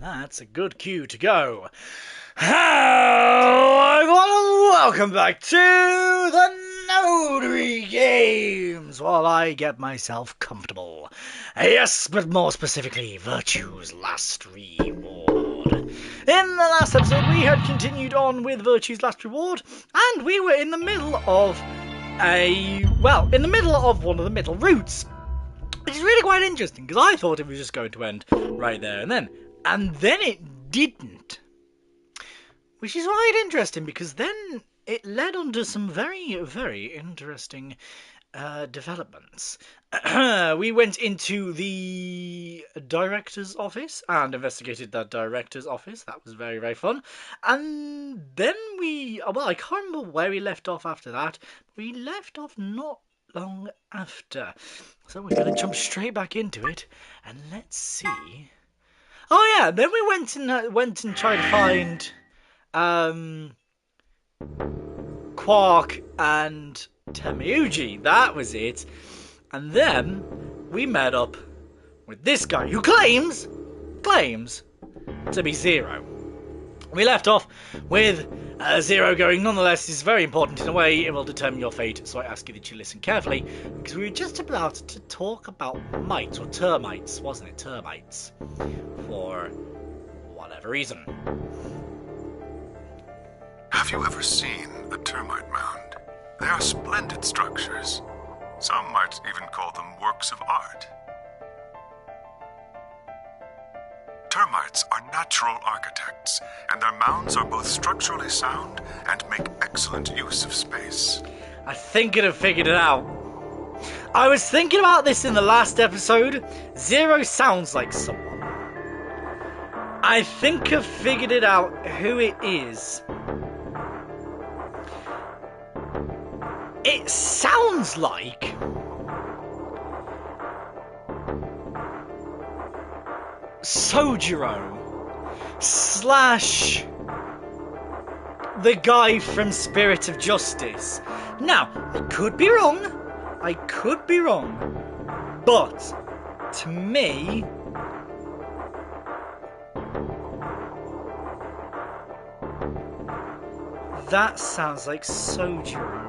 That's a good cue to go. Hello, everyone, welcome back to the Nonary games while I get myself comfortable. Yes, but more specifically, Virtue's Last Reward. In the last episode, we had continued on with Virtue's Last Reward, and we were in the middle of one of the middle routes. Which is really quite interesting, because I thought it was just going to end right there and then it didn't. Which is quite interesting, because then it led on to some very, very interesting developments. We went into the director's office and investigated that director's office. That was very, very fun. And then I can't remember where we left off after that. We left off not long after. So we're going to jump straight back into it, and let's see. Oh yeah, then we went and tried to find Quark and Temiuji. That was it. And then we met up with this guy who claims to be Zero. We left off with Zero going, nonetheless, this is very important in a way, it will determine your fate, so I ask you that you listen carefully, because we were just about to talk about mites, or termites, wasn't it? Termites. For whatever reason. Have you ever seen a termite mound? They are splendid structures. Some might even call them works of art. Termites are natural architects, and their mounds are both structurally sound and make excellent use of space. I think I'd have figured it out. I was thinking about this in the last episode. Zero sounds like someone. I think I've figured it out who it is. It sounds like Sojiro / the guy from Spirit of Justice. Now, I could be wrong, but to me, that sounds like Sojiro.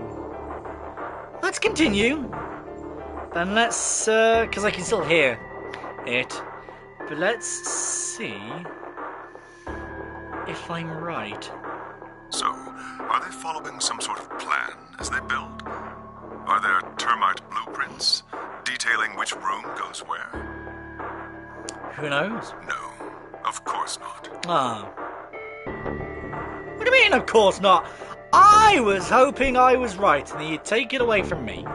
Let's continue. And let's, because I can still hear it. But let's see if I'm right. So, are they following some sort of plan as they build? Are there termite blueprints detailing which room goes where? Who knows? No, of course not. What do you mean, of course not? I was hoping I was right, and you'd take it away from me.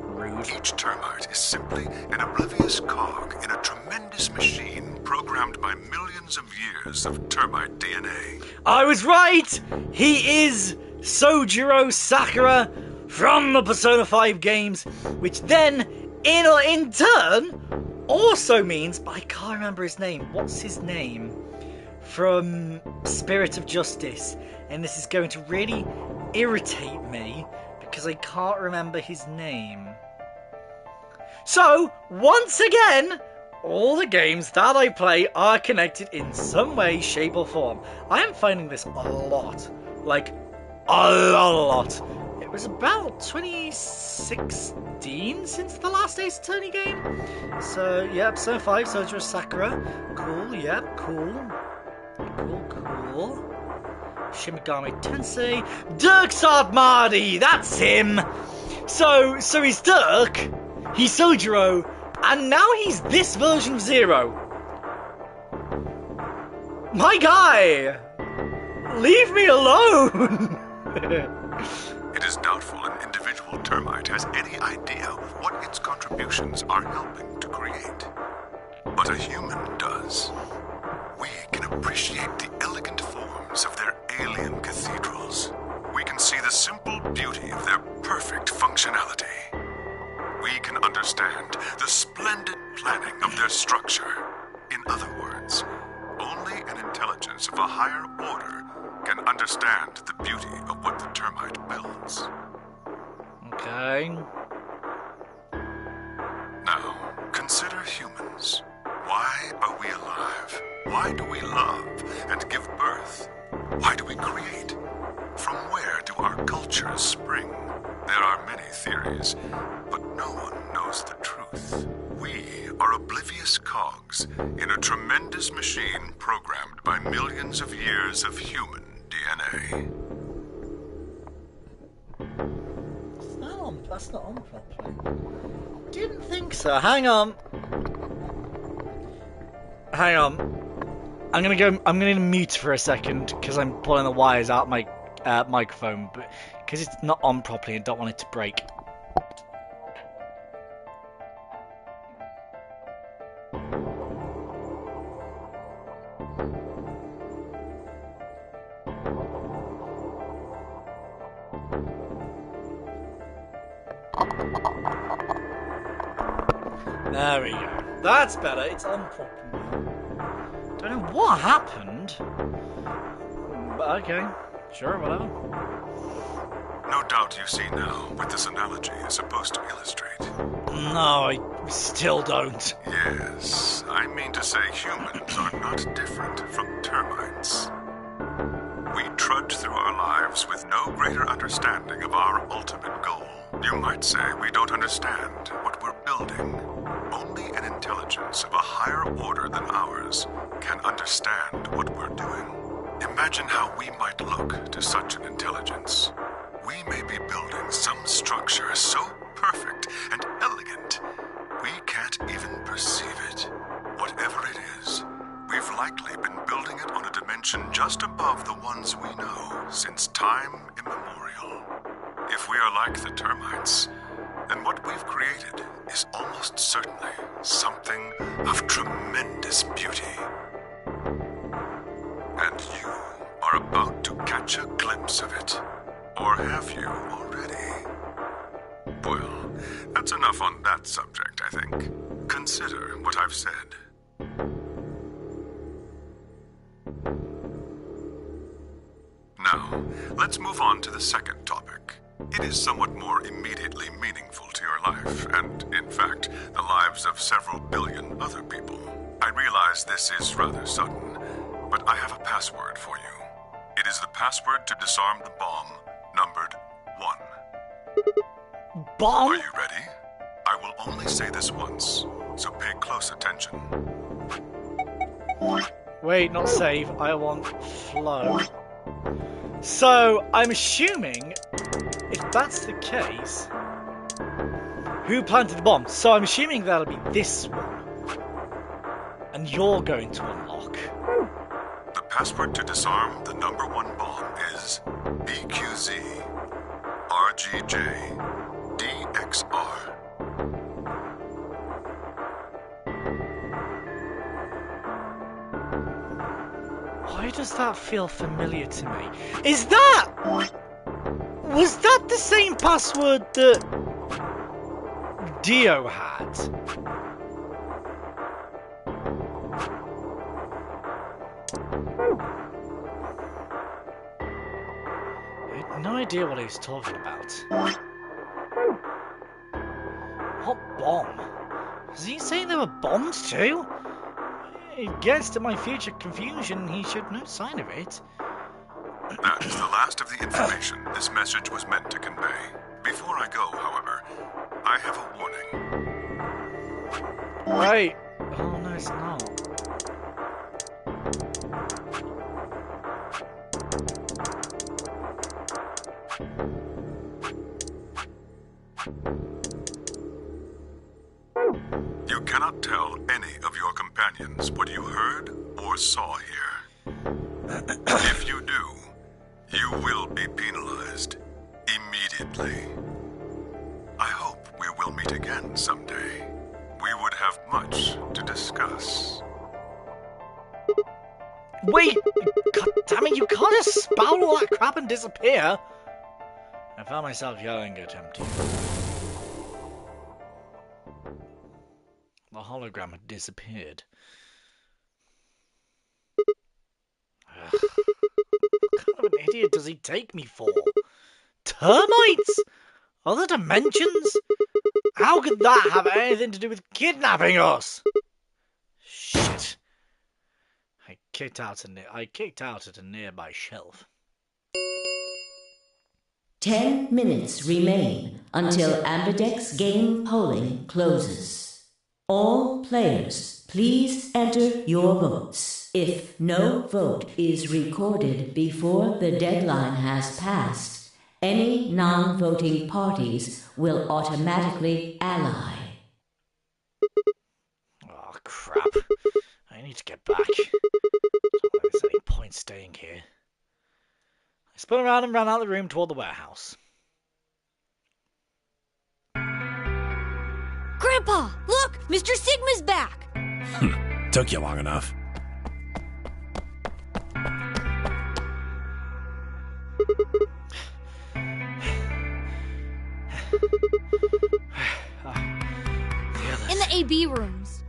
Rude. Each termite is simply an oblivious cog in a tremendous machine programmed by millions of years of termite DNA. I was right! He is Sojiro Sakura from the Persona 5 games, which then, in turn, also means, but I can't remember his name. What's his name? From Spirit of Justice. And this is going to really irritate me, because I can't remember his name. So, once again, all the games that I play are connected in some way, shape or form. I am finding this a lot. Like, a lot. It was about 2016 since the last Ace Attorney game. So, yep, Persona 5, Sojiro Sakura. Cool, yep, cool. Cool. Shimigami Tensei. Dirk's Marty, that's him! So he's Dirk, he's Sojiro, and now he's this version of Zero. My guy! Leave me alone! It is doubtful an individual termite has any idea what its contributions are helping to create. But a human does. We can appreciate the elegant forms of their alien cathedrals. We can see the simple beauty of their perfect functionality. We can understand the splendid planning of their structure. In other words, only an intelligence of a higher order can understand the beauty of what the termite builds. Okay. Now, consider humans. Why are we alive? Why do we love and give birth? Why do we create? From where do our cultures spring? There are many theories, but no one knows the truth. We are oblivious cogs in a tremendous machine programmed by millions of years of human DNA. That's not on properly. Didn't think so. Hang on. I'm gonna mute for a second because I'm pulling the wires out my microphone, but because it's not on properly and don't want it to break. There we go. That's better. It's on properly now. Don't know what happened, but okay. Sure, whatever. No doubt you see now what this analogy is supposed to illustrate. No, I still don't. Yes, I mean to say humans are not different from termites. We trudge through our lives with no greater understanding of our ultimate goal. You might say we don't understand what we're building. Only an intelligence of a higher order than ours can understand what we're doing. Imagine how we might look to such an intelligence. We may be building some structure so perfect and elegant, we can't even perceive it. Whatever it is, we've likely been building it on a dimension just above the ones we know since time immemorial. If we are like the termites, then what we've created is almost certainly something of tremendous beauty. And you are about to catch a glimpse of it. Or have you already? Well, that's enough on that subject, I think. Consider what I've said. Now, let's move on to the second topic. It is somewhat more immediately meaningful to your life, and, in fact, the lives of several billion other people. I realize this is rather sudden, but I have a password for you. It is the password to disarm the bomb, numbered 1. Bomb? Are you ready? I will only say this once, so pay close attention. Wait, not save. I want flow. So, I'm assuming, if that's the case, who planted the bomb? So I'm assuming that'll be this one. And you're going to unlock. The password to disarm the number 1 bomb is BQZ RGJ DXR. Why does that feel familiar to me? Is that... Was that the same password that Dio had? I had no idea what he was talking about. What bomb? Was he saying there were bombs too? Against my future confusion, he showed no sign of it. That is the last of the information this message was meant to convey. Before I go, however, I have a warning. Right. Oh, no, it's not. You cannot tell any of your companions what you heard or saw here. If you do, you will be penalized immediately. I hope we will meet again someday. We would have much to discuss. Wait! God damn it, you can't just spout all that crap and disappear! I found myself yelling at empty. The hologram had disappeared. Ugh. What kind of an idiot does he take me for? Termites? Other dimensions? How could that have anything to do with kidnapping us? Shit. kicked out at a nearby shelf. 10 minutes remain until Ambidex game polling closes. All players, please enter your votes. If no vote is recorded before the deadline has passed, any non-voting parties will automatically ally. Oh, crap. I need to get back. I don't think there's any point staying here. I spun around and ran out of the room toward the warehouse. Grandpa, look! Mr. Sigma's back! Took you long enough. In the AB rooms.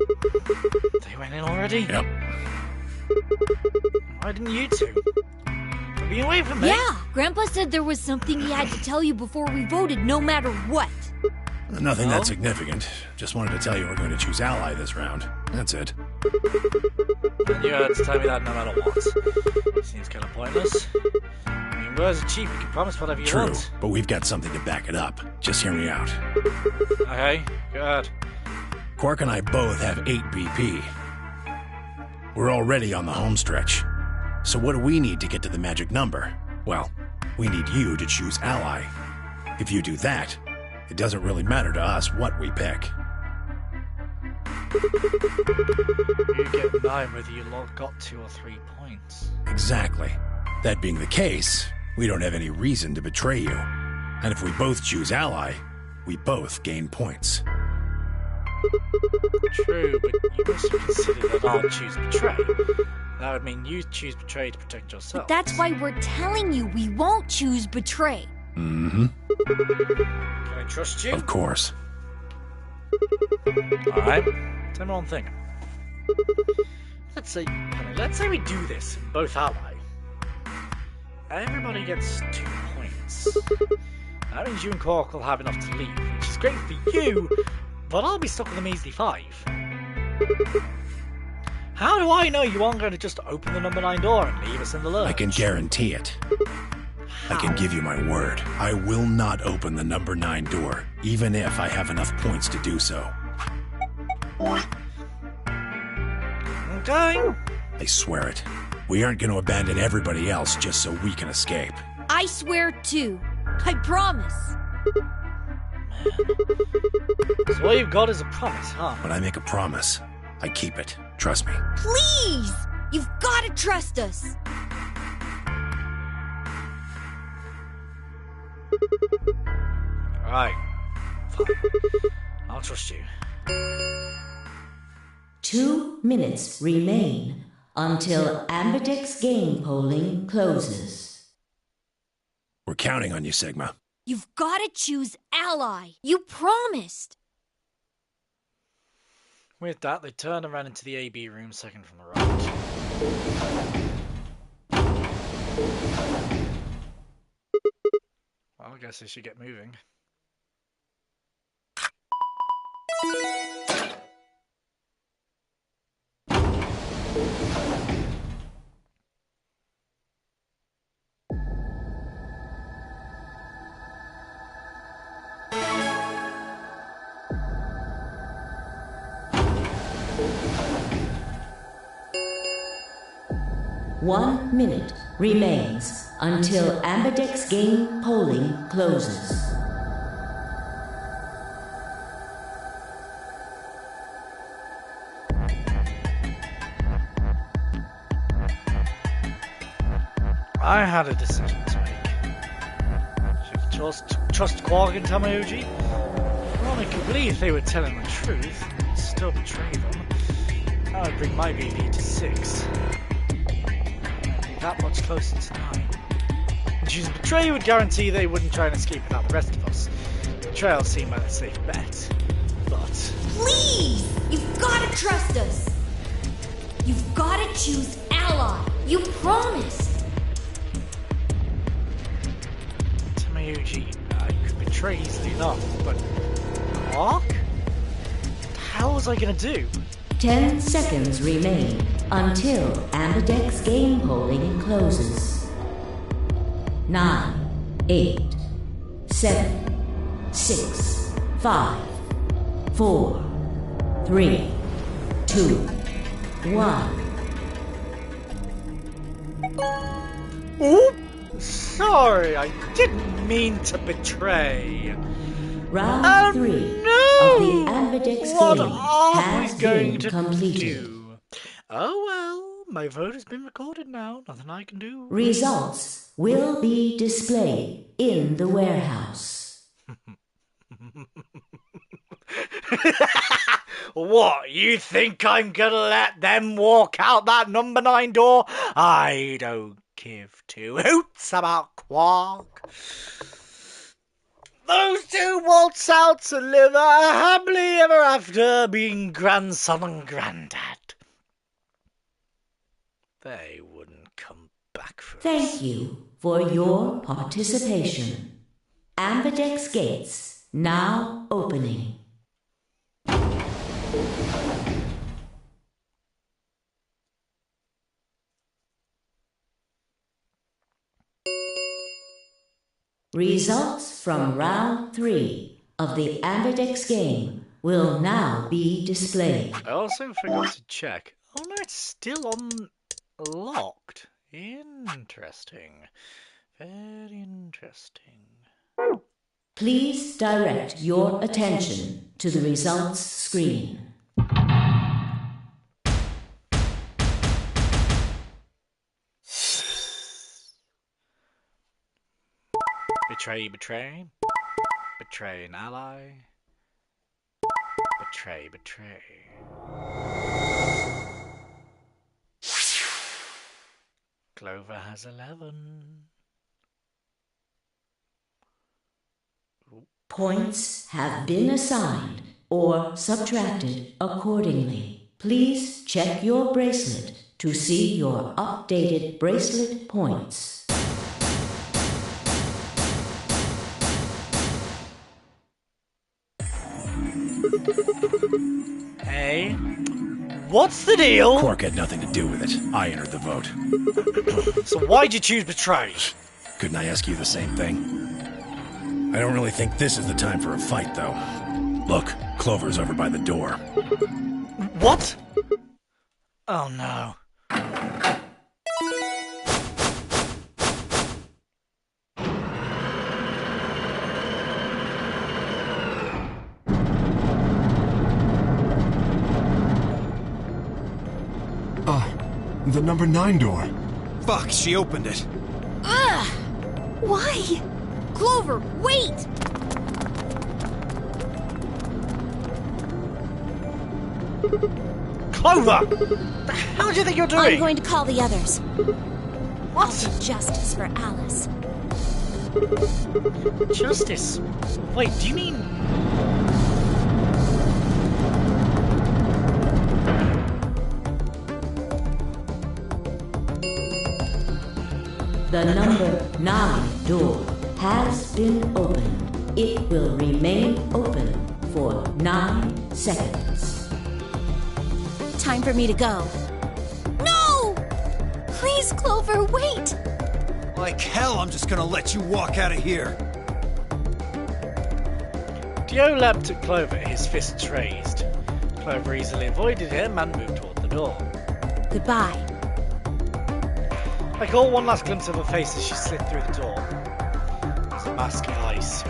They went in already? Yep. Why didn't you two? Be away from me. Yeah, Grandpa said there was something he had to tell you before we voted, no matter what. Nothing that significant. Just wanted to tell you we're going to choose ally this round. That's it. And you had to tell me that no matter what. Seems kind of pointless. I mean, words are cheap. You can promise whatever you want. True, but we've got something to back it up. Just hear me out. Okay, go ahead. Quark and I both have 8 BP. We're already on the home stretch. So what do we need to get to the magic number? Well, we need you to choose ally. If you do that, it doesn't really matter to us what we pick. You get 9 whether you got 2 or 3 points. Exactly. That being the case, we don't have any reason to betray you. And if we both choose ally, we both gain points. True, but you must have considered that I'll choose betray. That would mean you choose betray to protect yourself. But that's why we're telling you we won't choose betray. Mm-hmm. Can I trust you? Of course. Alright, tell me one thing. Let's say we do this, both ally. Everybody gets 2 points. That means you and Quark will have enough to leave, which is great for you, but I'll be stuck with a measly 5. How do I know you aren't going to just open the number 9 door and leave us in the lurch? I can guarantee it. I can give you my word. I will not open the number 9 door, even if I have enough points to do so. Okay. I swear it. We aren't going to abandon everybody else just so we can escape. I swear too. I promise. So all you've got is a promise, huh? When I make a promise, I keep it. Trust me. Please! You've got to trust us. Alright. Fine. I'll trust you. 2 minutes remain until Ambidex game polling closes. We're counting on you, Sigma. You've got to choose ally. You promised. With that, they turned and ran into the AB room second from the right. Well, I guess they should get moving. One minute remains until Ambidex game polling closes. I had a decision to make. Should I trust Quark and Tamayoji? Well, I could believe they were telling the truth and still betray them. That would bring my BP to 6. I'd be that much closer to 9. Choosing betray would guarantee they wouldn't try and escape without the rest of us. Betrayal seemed like a safe bet. But... Please! You've got to trust us. You've got to choose ally. You promised. Tamayoji, I could betray easily enough, but... Quark? What the hell was I gonna do? 10 seconds remain until Ambidex game polling closes. 9, 8, 7, 6, 5, 4, 3, 2, 1. Oop! Sorry, I didn't mean to betray. Round 3 no! of the Ambidex What game are has we going been to completed. do? Oh well, my vote has been recorded now. Nothing I can do. Results will be displayed in the warehouse. What, you think I'm gonna let them walk out that number 9 door? I don't give two hoots about Quark. Those two waltz out and live happily ever after, being grandson and granddad. They wouldn't come back for us. Thank you for your participation. Ambidex gates now opening. Results from round 3 of the Ambidex game will now be displayed. I also forgot to check. Oh no, it's still unlocked. Interesting. Very interesting. Please direct your attention to the results screen. Betray, betray. Betray an ally. Betray, betray. Clover has 11. Points have been assigned or subtracted accordingly. Please check your bracelet to see your updated bracelet points. Hey, what's the deal? Quark had nothing to do with it. I entered the vote. So why'd you choose betray? Couldn't I ask you the same thing? I don't really think this is the time for a fight, though. Look, Clover's over by the door. What? Oh no. The number 9 door. Fuck, she opened it. Ugh! Why? Clover, wait! Clover! The hell do you think you're doing? I'm going to call the others. What? Justice for Alice. Justice? Wait, do you mean... The number 9 door has been opened. It will remain open for 9 seconds. Time for me to go. No! Please, Clover, wait! Like hell, I'm just gonna let you walk out of here. Dio leapt at Clover, his fists raised. Clover easily avoided him and moved toward the door. Goodbye. I caught one last glimpse of her face as she slid through the door. It was a mask of ice.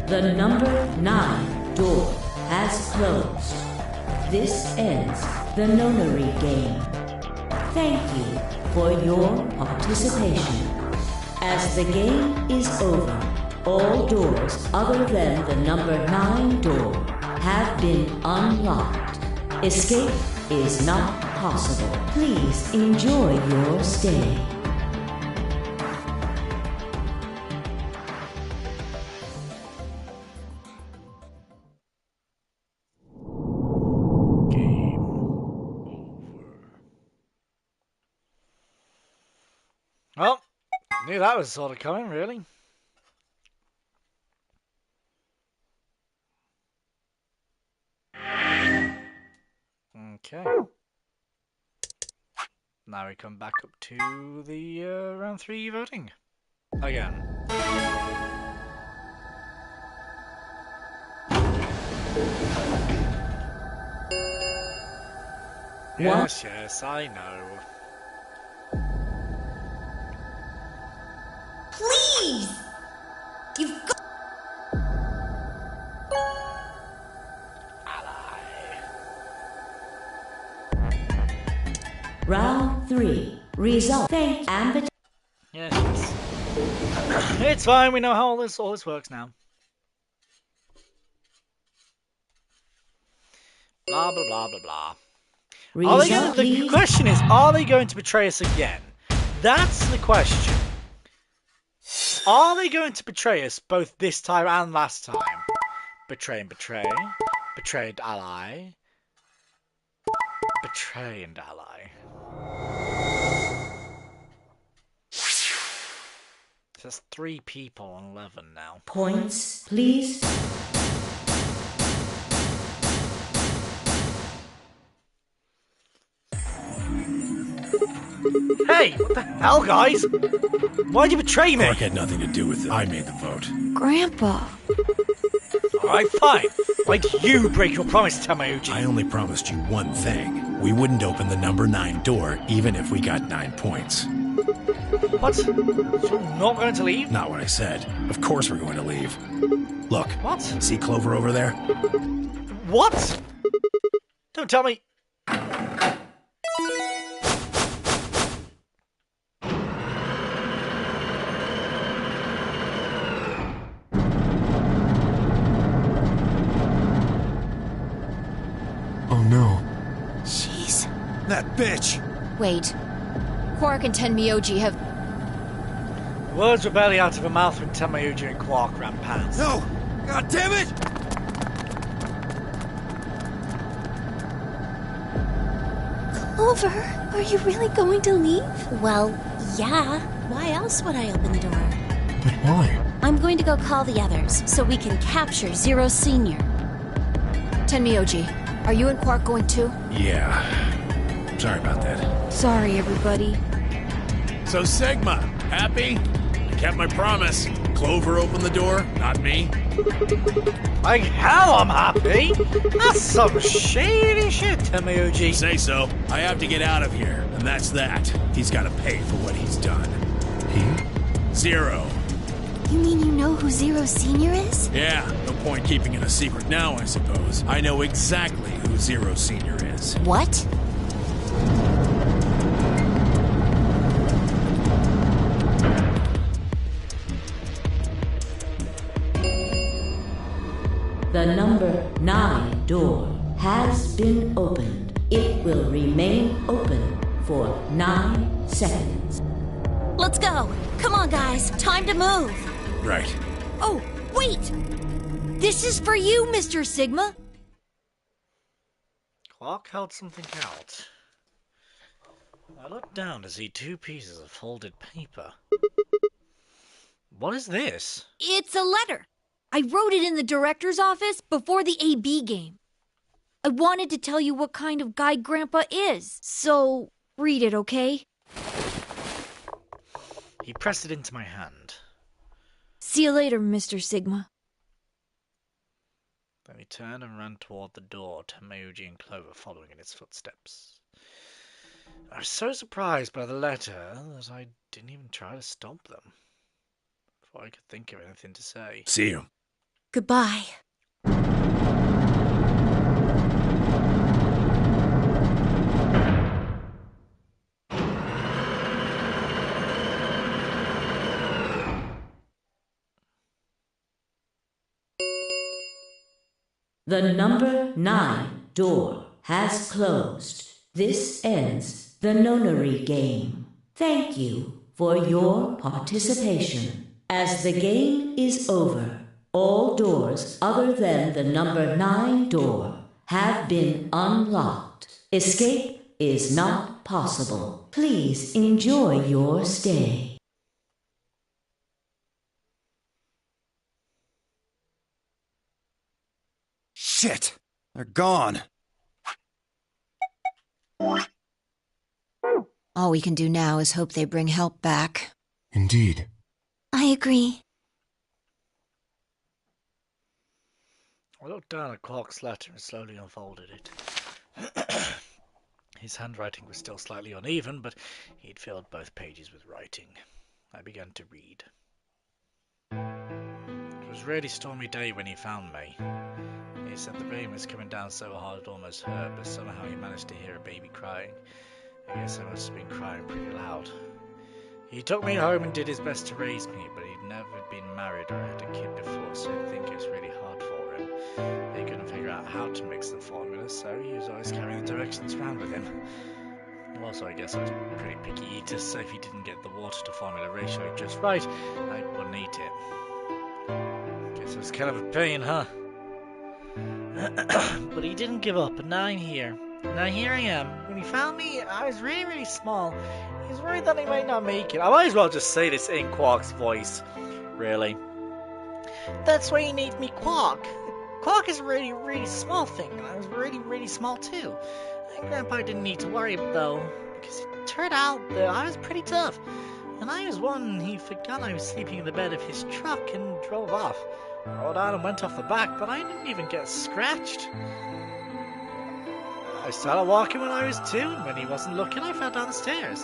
The number 9 door has closed. This ends the Nonary game. Thank you for your participation. As the game is over, all doors other than the number 9 door have been unlocked. Escape is not possible. Please enjoy your stay. Well, knew that was sort of coming, really. Okay. Now we come back up to the round 3 voting. Again. Yes, yes, I know. Please! You've got... Round 3. Result. Thank Amber. Yes, yes. It's fine, we know how all this works now. Blah, blah, blah, blah, blah. The question is, are they going to betray us again? That's the question. Are they going to betray us both this time and last time? Betray and betray. Betray and ally. Betray and ally. There's 3 people on 11 now. Points, please. Hey, what the hell, guys? Why'd you betray me? Clark had nothing to do with it. I made the vote. Grandpa. Alright, fine. Why did you break your promise, Tamayuji? I only promised you one thing. We wouldn't open the number 9 door, even if we got 9 points. What? You're not going to leave? Not what I said. Of course we're going to leave. Look. What? See Clover over there? What? Don't tell me. Oh no. Jeez. That bitch! Wait. Quark and Tenmyoji have... Words were barely out of her mouth when Tamayuji and Quark ran past. No! God damn it! Clover, are you really going to leave? Well, yeah. Why else would I open the door? But why? I'm going to go call the others so we can capture Zero Senior. Tenmyoji, are you and Quark going too? Yeah. Sorry about that. Sorry, everybody. So Sigma, happy? I kept my promise. Clover opened the door, not me. Like hell I'm happy! That's some shady shit, Tamayuji. Say so. I have to get out of here, and that's that. He's got to pay for what he's done. He? Zero. You mean you know who Zero Senior is? Yeah, no point keeping it a secret now, I suppose. I know exactly who Zero Senior is. What? The number 9 door has been opened. It will remain open for 9 seconds. Let's go. Come on, guys. Time to move. Right. Oh, wait! This is for you, Mr. Sigma! Quark held something out. I looked down to see 2 pieces of folded paper. What is this? It's a letter. I wrote it in the director's office before the AB game. I wanted to tell you what kind of guy Grandpa is, so read it, okay? He pressed it into my hand. See you later, Mr. Sigma. Then he turned and ran toward the door, Tamayuji and Clover following in his footsteps. I was so surprised by the letter that I didn't even try to stop them, before I could think of anything to say. See you. Goodbye. The number 9 door has closed. This ends the Nonary game. Thank you for your participation. As the game is over, all doors other than the number 9 door have been unlocked. Escape is not possible. Please enjoy your stay. Shit! They're gone. All we can do now is hope they bring help back. Indeed. I agree. I looked down at Quark's letter and slowly unfolded it. His handwriting was still slightly uneven, but he'd filled both pages with writing. I began to read. It was a really stormy day when he found me. He said the rain was coming down so hard it almost hurt, but somehow he managed to hear a baby crying. I guess I must have been crying pretty loud. He took me home and did his best to raise me, but he'd never been married or had a kid before, so I think it was really hard for him. He couldn't figure out how to mix the formula, so he was always carrying the directions around with him. Also, I guess I was a pretty picky eater, so if he didn't get the water to formula ratio just right, I wouldn't eat it. Guess it was kind of a pain, huh? But he didn't give up, and now I'm here. Now here I am. When he found me, I was really, really small. He was worried that I might not make it. I might as well just say this in Quark's voice, really. That's why you named me Quark. Quark is a really, really small thing, and I was really, really small too. And Grandpa didn't need to worry, though, because it turned out that I was pretty tough. And I was one, he forgot I was sleeping in the bed of his truck and drove off. Rolled out and went off the back, but I didn't even get scratched. I started walking when I was 2, and when he wasn't looking, I fell down the stairs.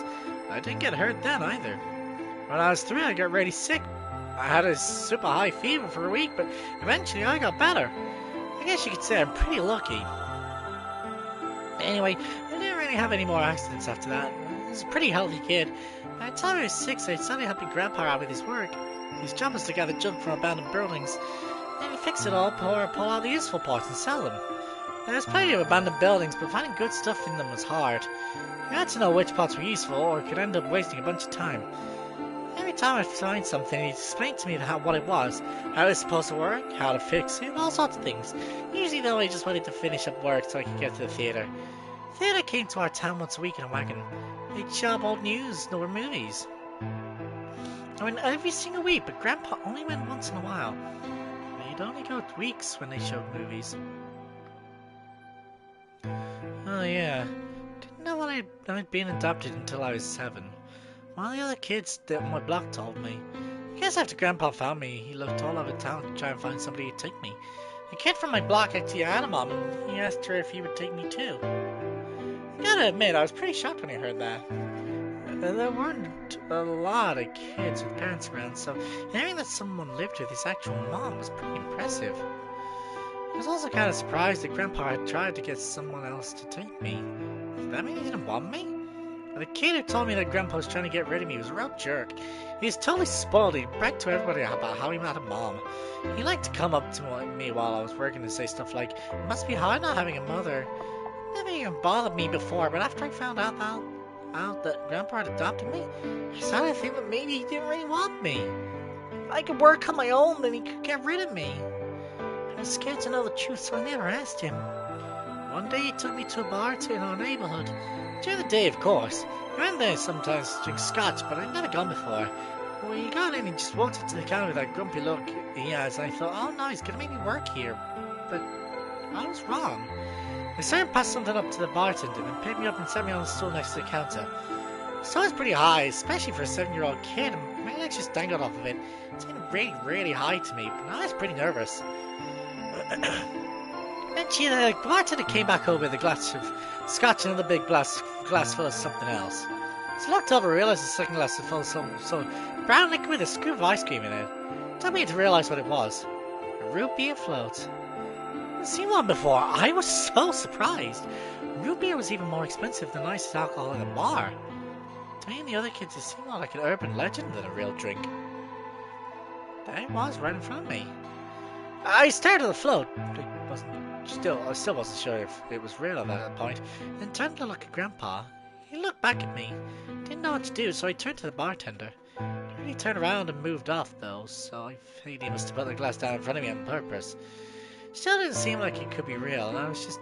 I didn't get hurt then either. When I was 3, I got really sick. I had a super high fever for a week, but eventually I got better. I guess you could say I'm pretty lucky. Anyway, I didn't really have any more accidents after that. I was a pretty healthy kid. By the time I was 6, I started helping Grandpa out with his work. His job was to gather junk from abandoned buildings. Then he'd fix it all, or pull out the useful parts and sell them. There was plenty of abandoned buildings, but finding good stuff in them was hard. You had to know which parts were useful, or it could end up wasting a bunch of time. Every time I'd find something, he'd explain to me what it was, how it was supposed to work, how to fix it, all sorts of things. Usually, though, I just wanted to finish up work so I could get to the theatre. The theatre came to our town once a week in a wagon. They'd show up old news, or movies. I went every single week, but Grandpa only went once in a while. He'd only go weeks when they showed movies. Oh yeah, didn't know I'd been adopted until I was 7. One of the other kids that my block told me. I guess after Grandpa found me, he looked all over town to try and find somebody to take me. A kid from my block actually had a mom, and he asked her if he would take me too. I gotta admit, I was pretty shocked when I heard that. There weren't a lot of kids with parents around, so hearing that someone lived with his actual mom was pretty impressive. I was also kind of surprised that Grandpa had tried to get someone else to take me. Did that mean he didn't want me? The kid who told me that Grandpa was trying to get rid of me was a real jerk. He was totally spoiled. He bragged to everybody about how he met a mom. He liked to come up to me while I was working and say stuff like, "It must be hard not having a mother." It never even bothered me before, but after I found out that Grandpa had adopted me, I started to think that maybe he didn't really want me. I could work on my own, then he could get rid of me. I was scared to know the truth, so I never asked him. One day he took me to a bar in our neighborhood. During the day, of course. I went there sometimes to drink scotch, but I'd never gone before. When he got in, he just walked up to the counter with that grumpy look he has, and I thought, oh no, he's gonna make me work here. But I was wrong. The servant passed something up to the bartender, then picked me up and set me on the stool next to the counter. The stool was pretty high, especially for a 7-year-old kid, and my legs just dangled off of it. It seemed really, really high to me, but I was pretty nervous. Eventually, the bartender came back over with a glass of scotch and another big glass full of something else. So I looked over and realised the second glass was full of some brown liquid with a scoop of ice cream in it. It took me to realise what it was. A root beer float. I've seen one before. I was so surprised. Root beer was even more expensive than iced alcohol in a bar. To me and the other kids, it seemed more like an urban legend than a real drink. There it was, right in front of me. I stared at the float. I still wasn't sure if it was real at that point. Then turned to look at Grandpa. He looked back at me. Didn't know what to do, so I turned to the bartender. He really turned around and moved off, though, so I figured he must have put the glass down in front of me on purpose. Still didn't seem like it could be real, and I was just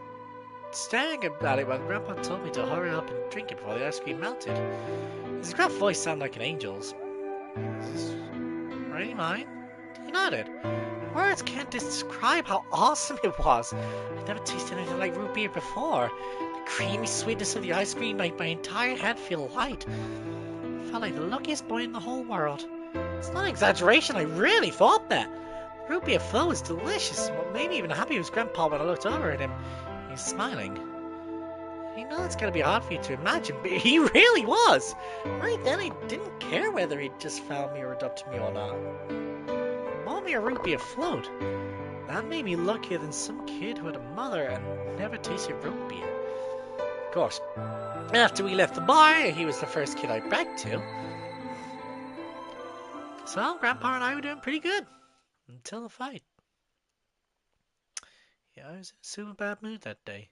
staring at it while Grandpa told me to hurry up and drink it before the ice cream melted. His gruff voice sounded like an angel's. Is this really mine? He nodded. Words can't describe how awesome it was. I'd never tasted anything like root beer before. The creamy sweetness of the ice cream made my entire head feel light. I felt like the luckiest boy in the whole world. It's not an exaggeration, I really thought that. Root beer flow was delicious. What made me even happy was Grandpa when I looked over at him. He was smiling. I know it's gonna be hard for you to imagine, but he really was. Right then, I didn't care whether he'd just found me or adopted me or not. Bought me a root beer float. That made me luckier than some kid who had a mother and never tasted root beer. Of course, after we left the bar, he was the first kid I bragged to. So, Grandpa and I were doing pretty good. Until the fight. Yeah, I was in a super bad mood that day.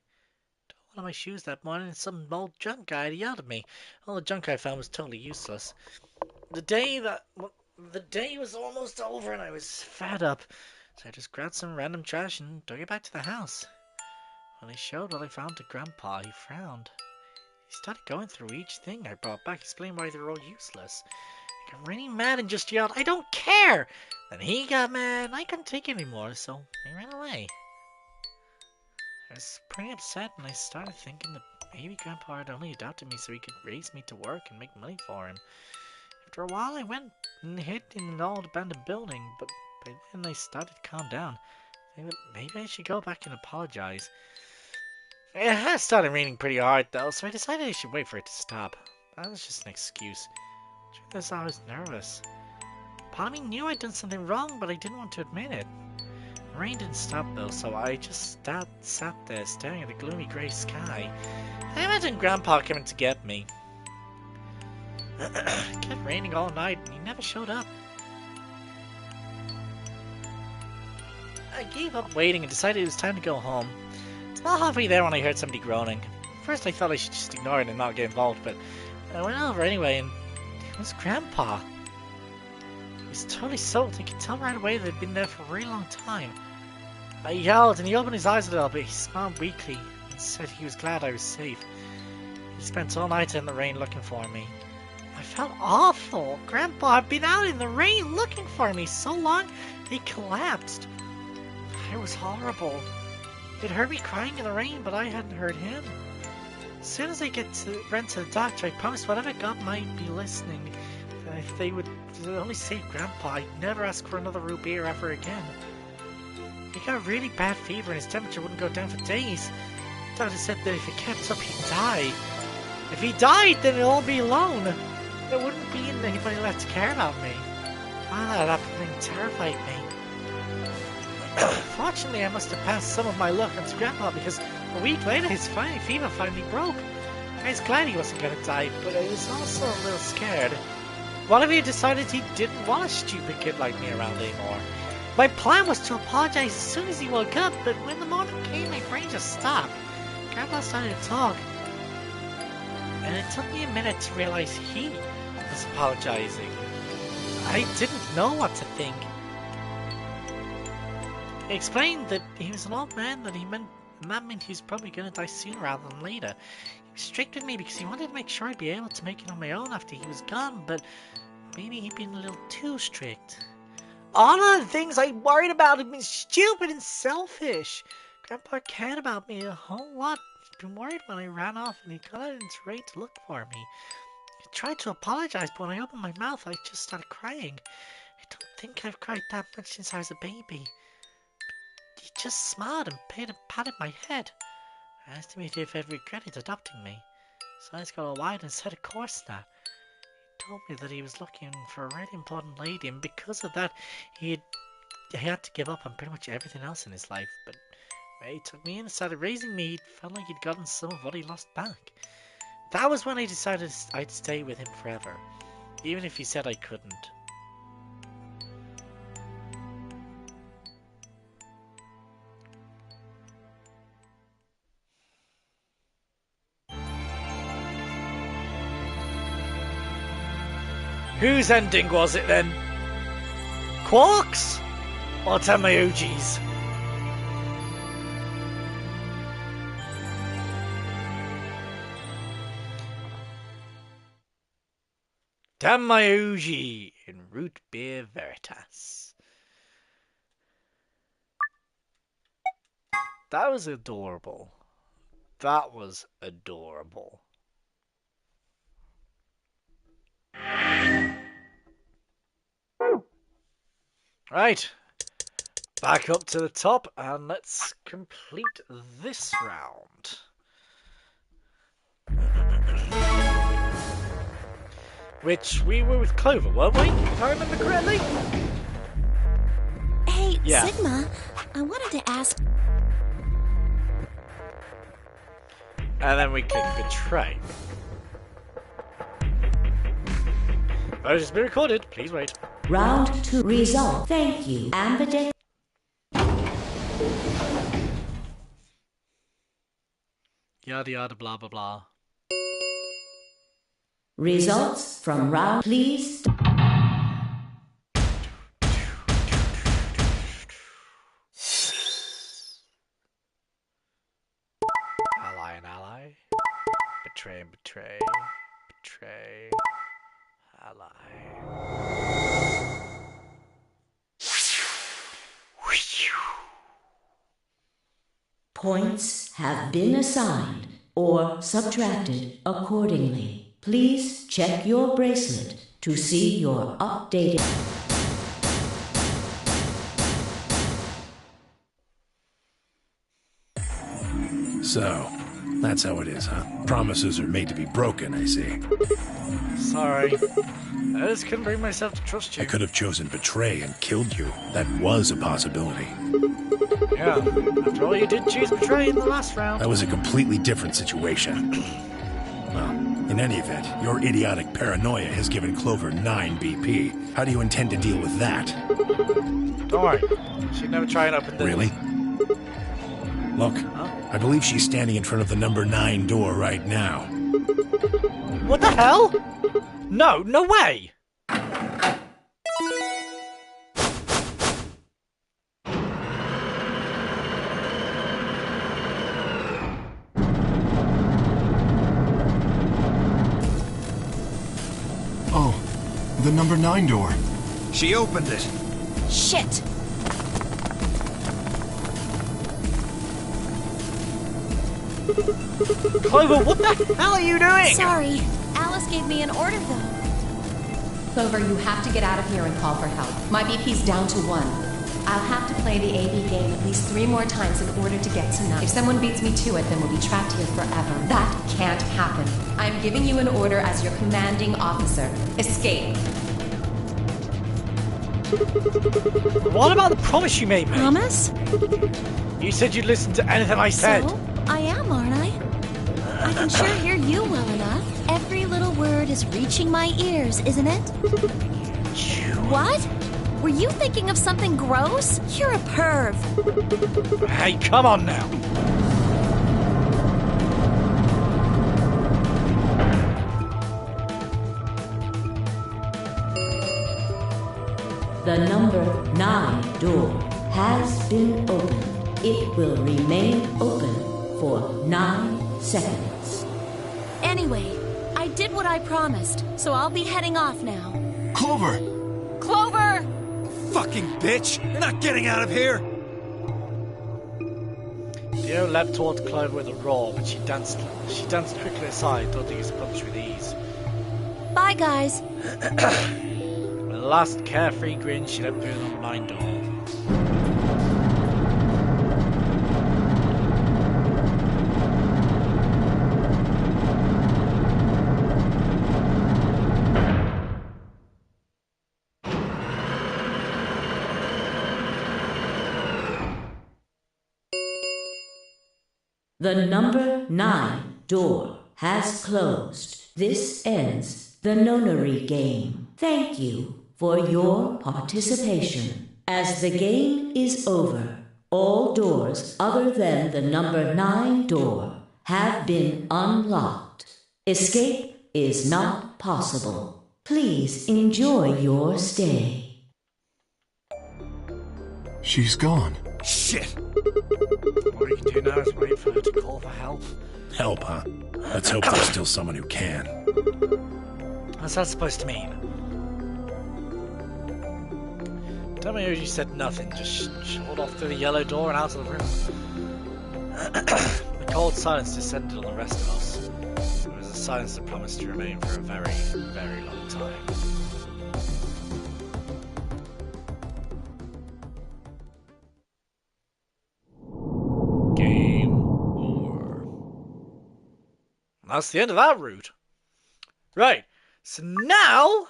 Took one of my shoes that morning and some old junk guy yelled at me. All the junk I found was totally useless. The day was almost over and I was fed up. So I just grabbed some random trash and took it back to the house. When I showed what I found to Grandpa, he frowned. He started going through each thing I brought back, explaining why they were all useless. I got really mad and just yelled, "I don't care!" Then he got mad and I couldn't take it anymore, so I ran away. I was pretty upset and I started thinking that maybe Grandpa had only adopted me so he could raise me to work and make money for him. After a while I went and hid in an old abandoned building, but by then I started to calm down. I thought maybe I should go back and apologize. It has started raining pretty hard though, so I decided I should wait for it to stop. That was just an excuse. The truth is I was nervous. Part of me knew I'd done something wrong, but I didn't want to admit it. The rain didn't stop though, so I just sat there staring at the gloomy grey sky. I imagined Grandpa coming to get me. It kept raining all night and he never showed up. I gave up waiting and decided it was time to go home. It's about halfway there when I heard somebody groaning. First I thought I should just ignore it and not get involved, but I went over anyway and it was Grandpa. He was totally soaked. I could tell right away that he'd been there for a really long time. I yelled and he opened his eyes a little bit. He smiled weakly and said he was glad I was safe. He spent all night in the rain looking for me. I felt awful. Grandpa had been out in the rain looking for me so long he collapsed. It was horrible. He'd heard me crying in the rain, but I hadn't heard him. As soon as I ran to the doctor, I promised whatever God might be listening, that if they would only save Grandpa, I'd never ask for another root beer ever again. He got a really bad fever and his temperature wouldn't go down for days. The doctor said that if it kept up, he'd die. If he died, then I'd all be alone. There wouldn't be anybody left to care about me. That happening terrified me. Fortunately, I must have passed some of my luck on to Grandpa because a week later his fever finally broke. I was glad he wasn't going to die, but I was also a little scared. What if he decided he didn't want a stupid kid like me around anymore? My plan was to apologize as soon as he woke up, but when the morning came, my brain just stopped. Grandpa started to talk, and it took me a minute to realize he was apologizing. I didn't know what to think. He explained that he was an old man, that meant he was probably going to die sooner rather than later. He was strict with me because he wanted to make sure I'd be able to make it on my own after he was gone, but maybe he'd been a little too strict. All of the things I worried about had been stupid and selfish. Grandpa cared about me a whole lot. He'd been worried when I ran off and he got out into the rain to look for me. I tried to apologize, but when I opened my mouth, I just started crying. I don't think I've cried that much since I was a baby. He just smiled and patted my head. I asked him if he ever regretted adopting me. His eyes got all wide and said, "Of course not." He told me that he was looking for a really important lady, and because of that, he had to give up on pretty much everything else in his life. But when he took me in and started raising me, it felt like he'd gotten some of what he lost back. That was when I decided I'd stay with him forever, even if he said I couldn't. Whose ending was it then? Quark's or Tamayuji's? Tamayuji in root beer veritas. That was adorable. That was adorable. Right. Back up to the top and let's complete this round. Which we were with Clover, weren't we? If I remember correctly? Hey, Yeah. Sigma, I wanted to ask... And then we click Betray. Vote has been recorded. Please wait. Round 2 result. Thank you, Amberdex. Yada yada blah blah blah. Results from round, please. Ally and ally. Betray and betray. Betray. Ally. Points have been assigned or subtracted accordingly. Please check your bracelet to see your updated. So, that's how it is, huh? Promises are made to be broken, I see. Sorry. I just couldn't bring myself to trust you. I could have chosen betray and killed you. That was a possibility. Yeah. After all, you did choose betray in the last round. That was a completely different situation. Well, in any event, your idiotic paranoia has given Clover 9 BP. How do you intend to deal with that? Don't worry. She'd never try and open the... Really? Look, I believe she's standing in front of the number 9 door right now. What the hell? No, no way! Oh, the number 9 door. She opened it. Shit! Clover, what the hell are you doing? Sorry, Alice gave me an order though. Clover, you have to get out of here and call for help. My BP's down to 1. I'll have to play the AB game at least 3 more times in order to get to 9. If someone beats me to it, then we'll be trapped here forever. That can't happen. I'm giving you an order as your commanding officer. Escape. What about the promise you made me? Promise? You said you'd listen to anything I said. So, I am, aren't I? I can sure hear you well enough. Every little word is reaching my ears, isn't it? What? Were you thinking of something gross? You're a perv. Hey, come on now. The number 9 door has been opened. It will remain open for 9 seconds. Anyway, I did what I promised, so I'll be heading off now. Clover! Clover! Fucking bitch! You're not getting out of here! Theo leapt towards Clover with a roar, but she danced quickly aside, dodging his punch with ease. Bye, guys. With a last carefree grin, she leapt through the number 9 door. The number 9 door has closed. This ends the Nonary game. Thank you for your participation. As the game is over, all doors other than the number 9 door have been unlocked. Escape is not possible. Please enjoy your stay. She's gone. Shit! All you can do now is wait for her to call for help. Help, huh? Let's hope there's still someone who can. What's that supposed to mean? Tell me you said nothing, just shot off through the yellow door and out of the room. The cold silence descended on the rest of us. It was a silence that promised to remain for a very, very long time. Game over. That's the end of that route. Right, so now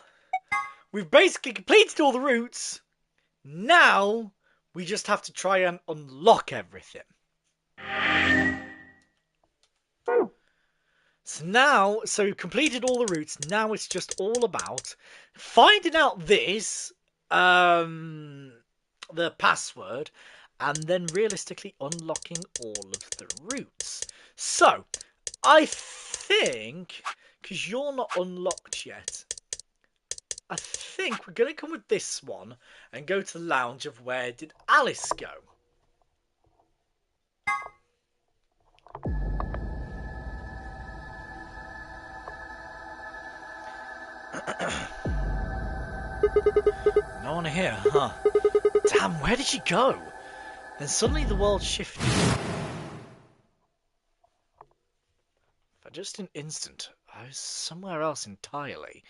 we've basically completed all the routes. Now we just have to try and unlock everything. So we've completed all the routes. Now it's just all about finding out this, the password, and then realistically unlocking all of the routes. So, I think, because you're not unlocked yet, I think we're going to come with this one and go to the lounge of where did Alice go? No one here, huh? Damn, where did she go? Then suddenly the world shifted. For just an instant, I was somewhere else entirely.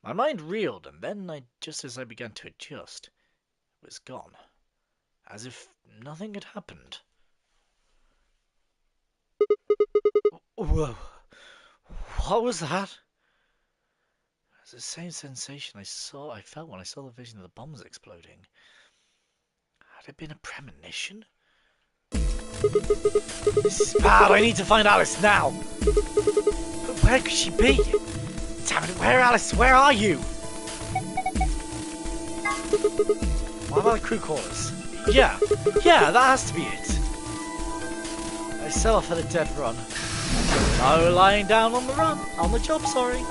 My mind reeled, and then, just as I began to adjust, it was gone. As if nothing had happened. Whoa. What was that? It was the same sensation I felt when I saw the vision of the bombs exploding. Had it been a premonition? This is bad. I need to find Alice now. But where could she be? Damn it, where, Alice? Where are you? What about the crew quarters? Yeah, that has to be it. I set off at a dead run. No lying down on the run. On the job, sorry.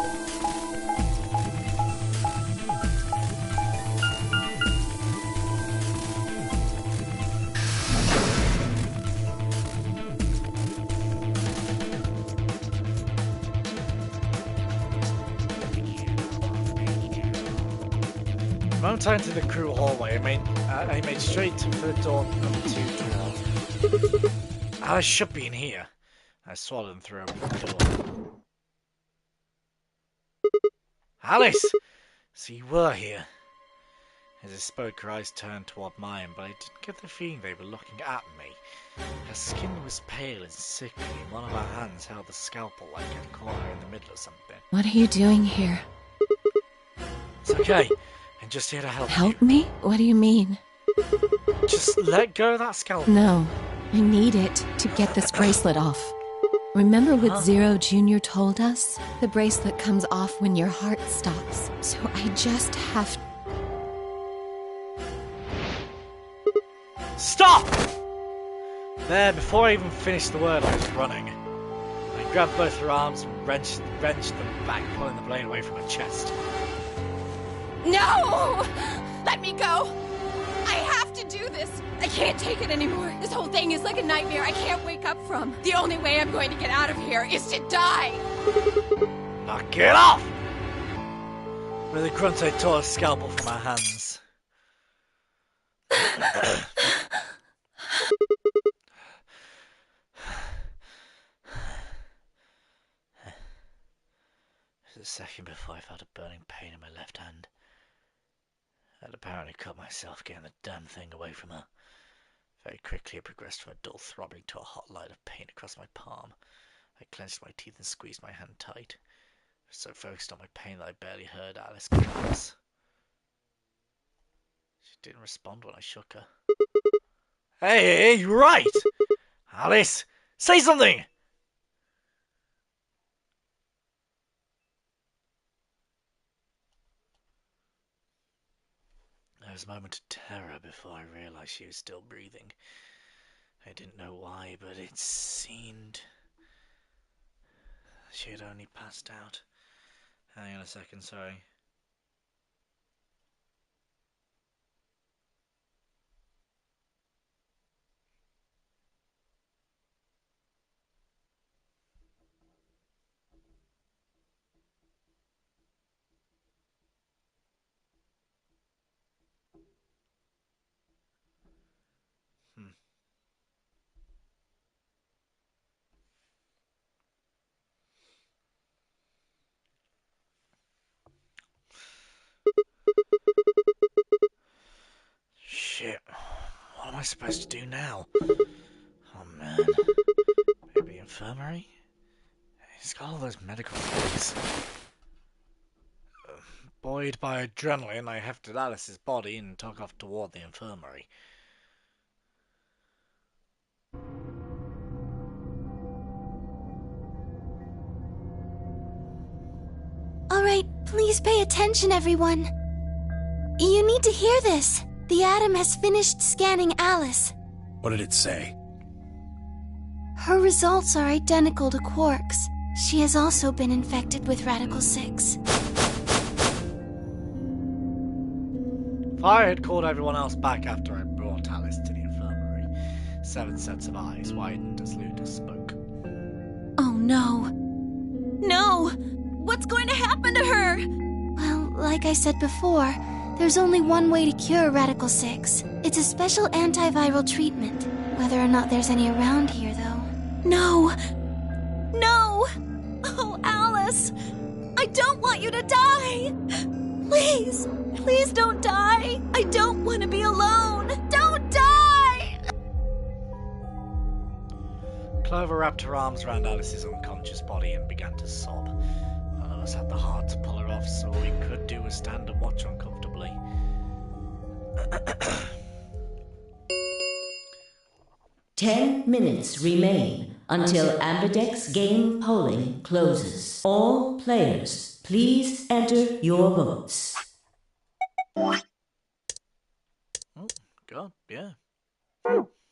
The moment I entered the crew hallway, I made straight for the door number 2. Alice should be in here. I swallowed and threw open the door. Alice! So you were here. As I spoke, her eyes turned toward mine, but I didn't get the feeling they were looking at me. Her skin was pale and sickly, and one of her hands held the scalpel like I'd caught her in the middle of something. What are you doing here? It's okay. I'm just here to help Help me? What do you mean? Just let go of that scalpel. No. I need it to get this bracelet off. Remember what Zero Jr. told us? The bracelet comes off when your heart stops. So I just have... Stop! There, before I even finished the word, I was running. I grabbed both her arms and wrenched them back, pulling the blade away from her chest. No! Let me go! I have to do this! I can't take it anymore. This whole thing is like a nightmare I can't wake up from. The only way I'm going to get out of here is to die! Now get off! With a grunt, I tore a scalpel from her hands. It was a second before I felt a burning pain in my left hand. I'd apparently cut myself getting the damn thing away from her. Very quickly it progressed from a dull throbbing to a hot light of pain across my palm. I clenched my teeth and squeezed my hand tight. I was so focused on my pain that I barely heard Alice collapse. She didn't respond when I shook her. Hey, you're right! Alice, say something! There was a moment of terror before I realized she was still breathing. I didn't know why, but it seemed she had only passed out. Hang on a second, sorry. I supposed to do now? Oh man. Maybe infirmary? He's got all those medical things. Buoyed by adrenaline, I hefted Alice's body and took off toward the infirmary. Alright, please pay attention, everyone. You need to hear this. The Atom has finished scanning Alice. What did it say? Her results are identical to Quark's. She has also been infected with Radical 6. If I had called everyone else back after I brought Alice to the infirmary, 7 sets of eyes widened as Luna spoke. Oh no. No! What's going to happen to her? Well, like I said before, there's only one way to cure Radical 6. It's a special antiviral treatment. Whether or not there's any around here, though. No! No! Oh, Alice! I don't want you to die! Please! Please don't die! I don't want to be alone! Don't die! Clover wrapped her arms around Alice's unconscious body and began to sob. None of us had the heart to pull her off, so all we could do was stand and watch uncomfortably. 10 minutes remain until Amberdex game polling closes. All players, please enter your votes. Oh, God, yeah.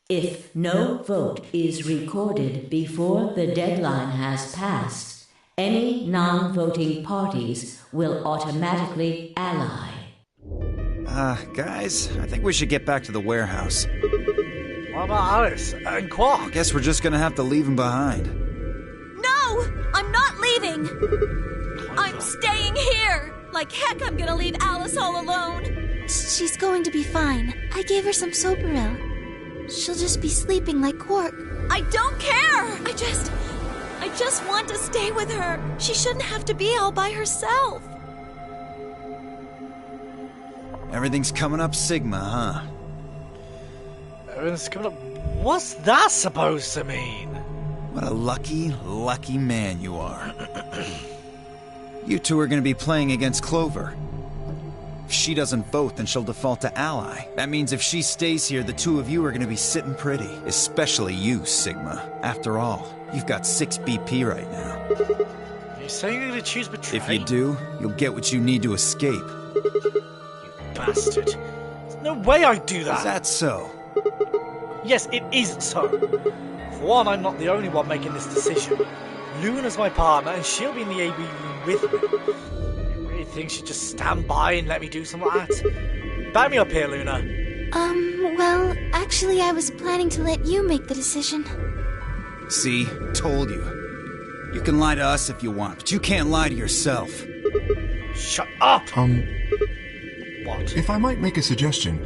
If no vote is recorded before the deadline has passed, any non-voting parties will automatically ally. Guys, I think we should get back to the warehouse. What about Alice and Quark? I guess we're just gonna have to leave him behind. No! I'm not leaving! I'm staying here! Like heck, I'm gonna leave Alice all alone! She's going to be fine. I gave her some Soparil. She'll just be sleeping like Quark. I don't care! I just want to stay with her. She shouldn't have to be all by herself. Everything's coming up Sigma, huh? Everything's coming up. What's that supposed to mean? What a lucky, lucky man you are. You two are gonna be playing against Clover. If she doesn't vote, then she'll default to ally. That means if she stays here, the two of you are gonna be sitting pretty. Especially you, Sigma. After all, you've got 6 BP right now. Are you saying you're gonna choose betray? If you do, you'll get what you need to escape. You bastard. There's no way I'd do that. Is that so? Yes, it is so. For one, I'm not the only one making this decision. Luna's my partner, and she'll be in the AB room with me. You really think she'd just stand by and let me do something like that? Back me up here, Luna. Well, actually I was planning to let you make the decision. See? Told you. You can lie to us if you want, but you can't lie to yourself. Shut up! What? If I might make a suggestion,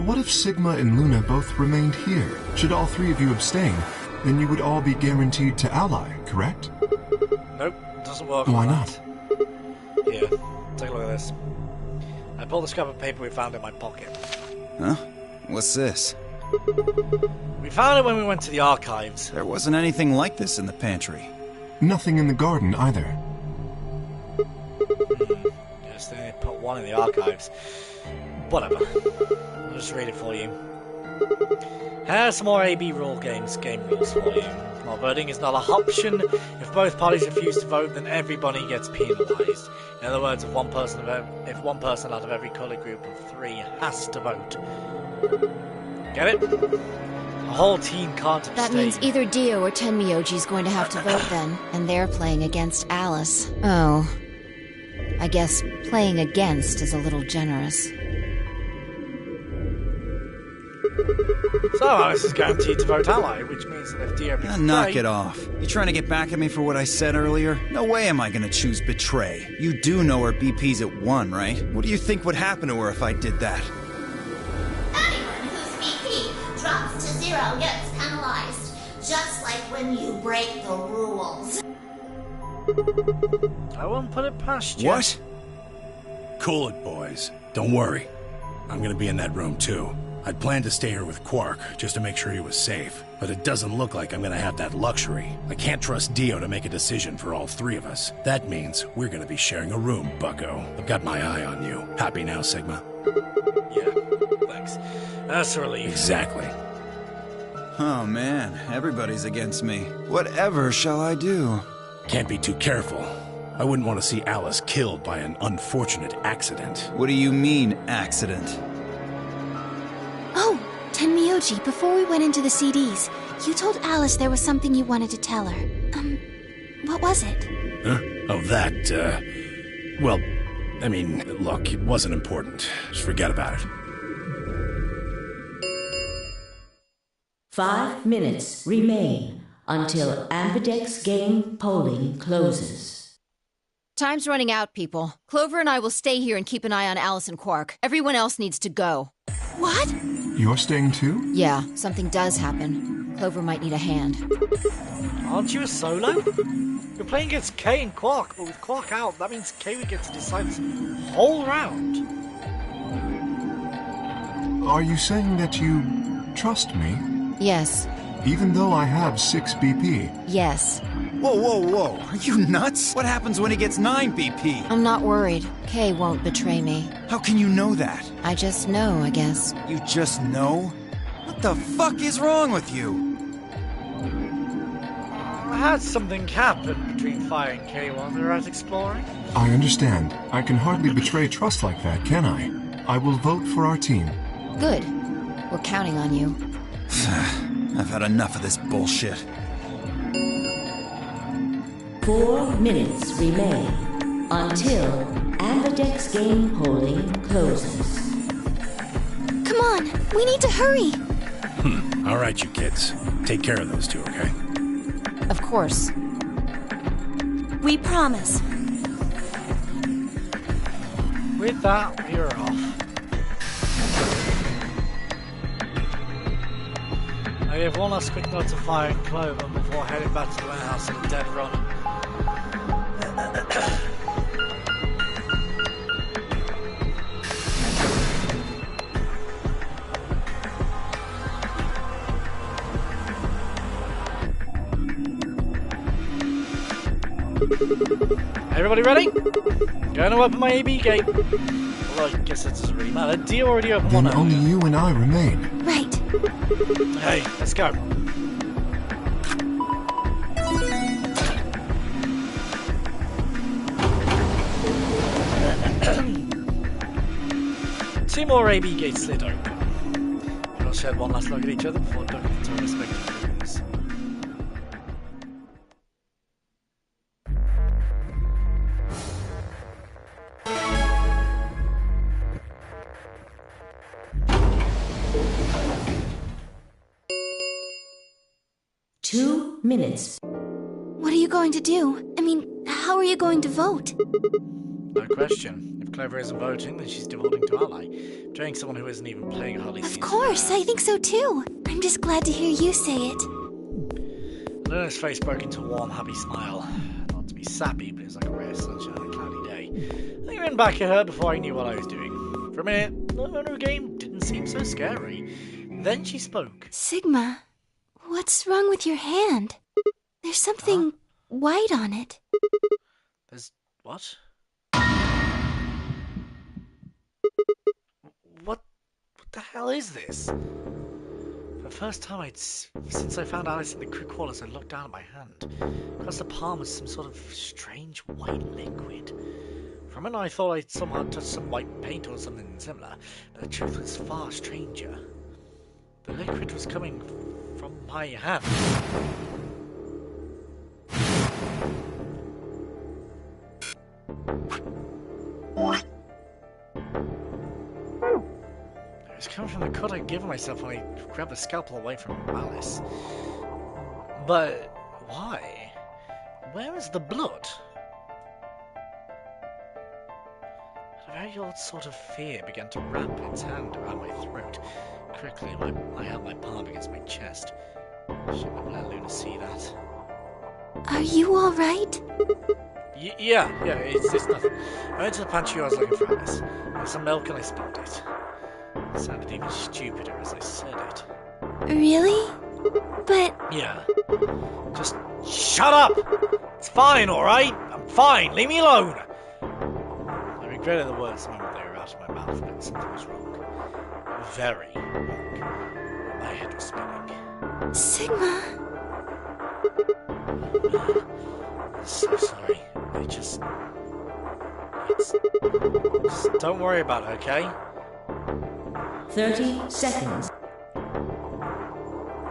what if Sigma and Luna both remained here? Should all 3 of you abstain, then you would all be guaranteed to ally, correct? Nope, doesn't work. Why like not? that. Here, take a look at this. I pulled the scrap of paper we found in my pocket. Huh? What's this? We found it when we went to the archives. There wasn't anything like this in the pantry. Nothing in the garden either. Yes, they put one in the archives. Whatever. I'll just read it for you. Here's some more AB rule game rules for you. While voting is not an option, if both parties refuse to vote, then everybody gets penalised. In other words, if one person out of every colour group of 3 has to vote. Get it? The whole team can't abstain. That means either Dio or Tenmyoji's going to have to vote then, and they're playing against Alice. Oh. I guess playing against is a little generous. So Alice is guaranteed to vote ally, which means that if Dio betrays... Knock it off. You trying to get back at me for what I said earlier? No way am I gonna choose betray. You do know her BP's at 1, right? What do you think would happen to her if I did that? Anyone whose BP drops to 0 gets penalized, just like when you break the rules. I won't put it past you. What? Cool it, boys. Don't worry. I'm gonna be in that room, too. I'd planned to stay here with Quark, just to make sure he was safe. But it doesn't look like I'm gonna have that luxury. I can't trust Dio to make a decision for all three of us. That means we're gonna be sharing a room, bucko. I've got my eye on you. Happy now, Sigma? Yeah, thanks. That's a relief. Exactly. Oh man, everybody's against me. Whatever shall I do? Can't be too careful. I wouldn't want to see Alice killed by an unfortunate accident. What do you mean, accident? Oh, Tenmyoji, before we went into the CDs, you told Alice there was something you wanted to tell her. What was it? Huh? Oh, that, well, I mean, look, it wasn't important. Just forget about it. 5 minutes remain until Ambidex game polling closes. Time's running out, people. Clover and I will stay here and keep an eye on Alice and Quark. Everyone else needs to go. What? You're staying too? Yeah, something does happen. Clover might need a hand. Aren't you a solo? You're playing against Kay and Quark, but with Quark out, that means Kay would get to decide this whole round. Are you saying that you trust me? Yes. Even though I have 6 BP? Yes. Whoa, whoa, whoa. Are you nuts? What happens when he gets 9 BP? I'm not worried. Kay won't betray me. How can you know that? I just know, I guess. You just know? What the fuck is wrong with you? I had something happen between Fire and Kay while they were out exploring. I understand. I can hardly betray trust like that, can I? I will vote for our team. Good. We're counting on you. I've had enough of this bullshit. 4 minutes remain until Ambidex game polling closes. Come on, we need to hurry. All right, you kids. Take care of those two, okay? Of course. We promise. With that, we're off. I gave one last quick note to Fire and Clover before heading back to the warehouse on a dead run. Everybody ready? Going to open my AB gate. Well, I guess it doesn't really matter. Do you already open one? Then only you and I remain. Right. Hey, let's go. Two more AB gates slid open. We all shared one last look at each other before ducking into our respective rooms. Two minutes. What are you going to do? I mean, how are you going to vote? No question. If Clover isn't voting, then she's defaulting to ally. Betraying someone who isn't even playing hardly seems Of course, fair. I think so too. I'm just glad to hear you say it. Luna's face broke into a warm, happy smile. Not to be sappy, but it was like a ray of sunshine on a cloudy day. I went back at her before I knew what I was doing. For a minute, the Nonary game didn't seem so scary. Then she spoke. Sigma, what's wrong with your hand? There's something white on it. There's... what? What the hell is this? For the first time since I found Alice in the crew quarters, I looked down at my hand. Across the palm was some sort of strange white liquid. For a minute I thought I'd somehow touched some white paint or something similar, but the truth was far stranger. The liquid was coming from my hand. It was coming from the cut I'd given myself when I grabbed the scalpel away from Alice. But why? Where is the blood? A very odd sort of fear began to wrap its hand around my throat. Quickly, I held my palm against my chest. Shouldn't have let Luna see that. Are you alright? Yeah, it's nothing. I went to the pantry. I was looking for Alice. There was some milk and I spilled it. It sounded even stupider as I said it. Really? But Yeah. Just shut up! It's fine, alright? I'm fine. Leave me alone! I regretted the words the moment they were out of my mouth, but something was wrong. Very wrong. My head was spinning. Sigma, I'm so sorry. Just don't worry about it, okay? 30 seconds.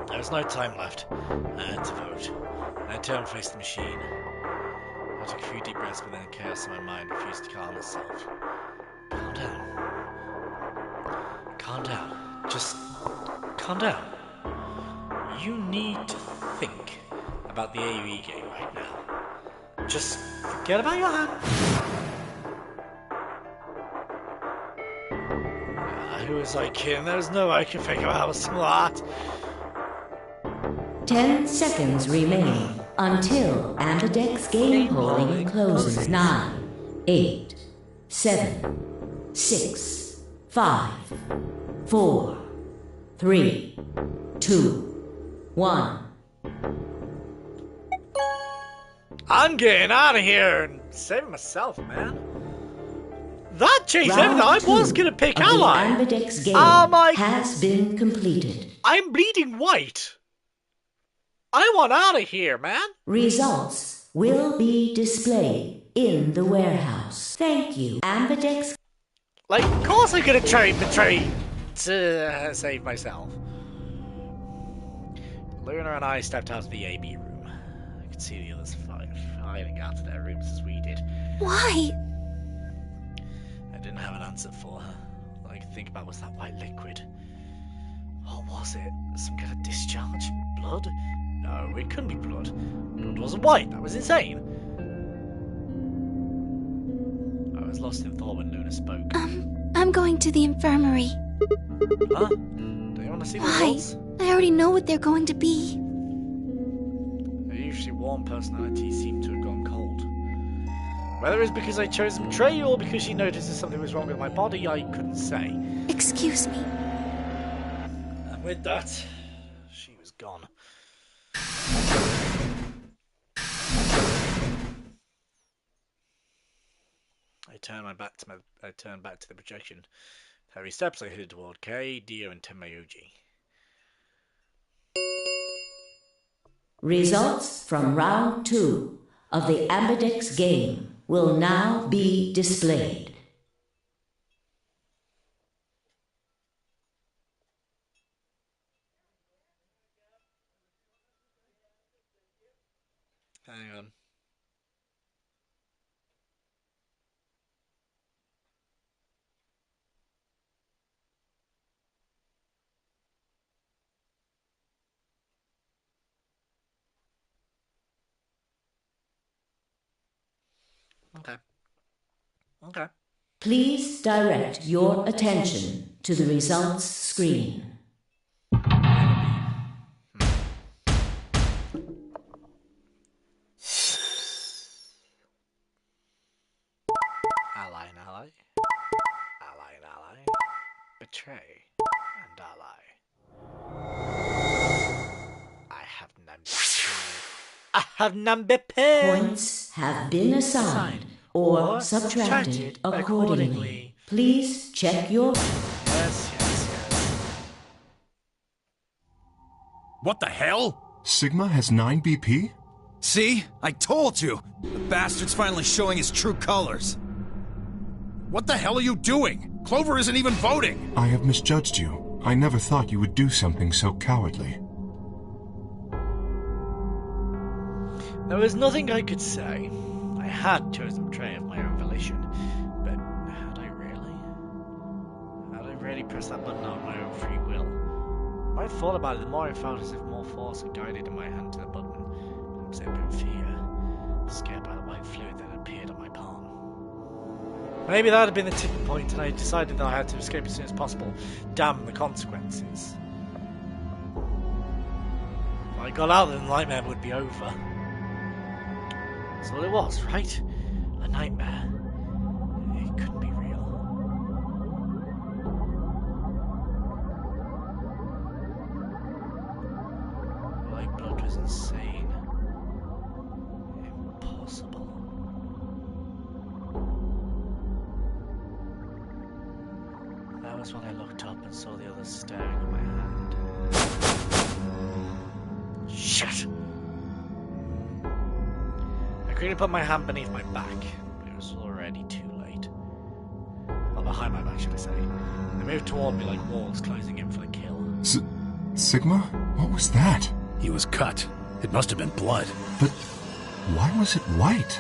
There was no time left. I had to vote. I turned and faced the machine. I took a few deep breaths, but then the chaos in my mind refused to calm itself. Calm down. Calm down. Just calm down. You need to think about the AoE game right now. Just forget about your hand. Who was I kidding? There's no way I can figure out how to smart. 10 seconds remain until Ambidex game polling closes. 9, 8, 7, 6, 5, 4, 3, 2, 1. I'm getting out of here and saving myself, man. That changed Round everything. I was 2 gonna pick of Ally. The Ambidex game my... has been completed. I'm bleeding white. I want out of here, man. Results will be displayed in the warehouse. Thank you, Ambidex. Like, of course I could have betrayed to save myself. Luna and I stepped out of the AB room. I could see the others filing out of their rooms as we did. why? I didn't have an answer for her. All I could think about was that white liquid. What was it? Some kind of discharge? Blood? No, it couldn't be blood. Blood wasn't white. That was insane. I was lost in thought when Luna spoke. I'm going to the infirmary. Huh? Do you want to see the Why? results? I already know what they're going to be. Her usually warm personality seemed to have gone cold. Whether it's because I chose to betray you or because she noticed that something was wrong with my body, I couldn't say. Excuse me. And with that, she was gone. I turned back to the projection. Heavy steps I headed toward Kay, Dio, and Tenmayuji. Results from round 2 of the Ambidex game will now be displayed. Hang on. Okay. Okay. Please direct your attention to the results screen. Ally and ally. Ally and ally. Betray and ally. I have number two. Points have been assigned or subtracted accordingly. Please check your... Yes. What the hell? Sigma has 9 BP? See? I told you! The bastard's finally showing his true colors. What the hell are you doing? Clover isn't even voting! I have misjudged you. I never thought you would do something so cowardly. There was nothing I could say. I had chosen betray of my own volition, but had I really? Had I really pressed that button on my own free will? The more I thought about it, the more I felt as if more force had guided in my hand to the button. Perhaps it had been fear, scared by the white fluid that appeared on my palm. Maybe that had been the tipping point, and I decided that I had to escape as soon as possible. Damn the consequences. If I got out, then the nightmare would be over. That's all it was, right? A nightmare. It couldn't be real. was when I looked up and saw the others staring at my hand. Shit! I quickly put my hand beneath my back, but it was already too late. Well, behind my back, should I say. They moved toward me like walls closing in for the kill. Sigma? What was that? He was cut. It must have been blood. But why was it white?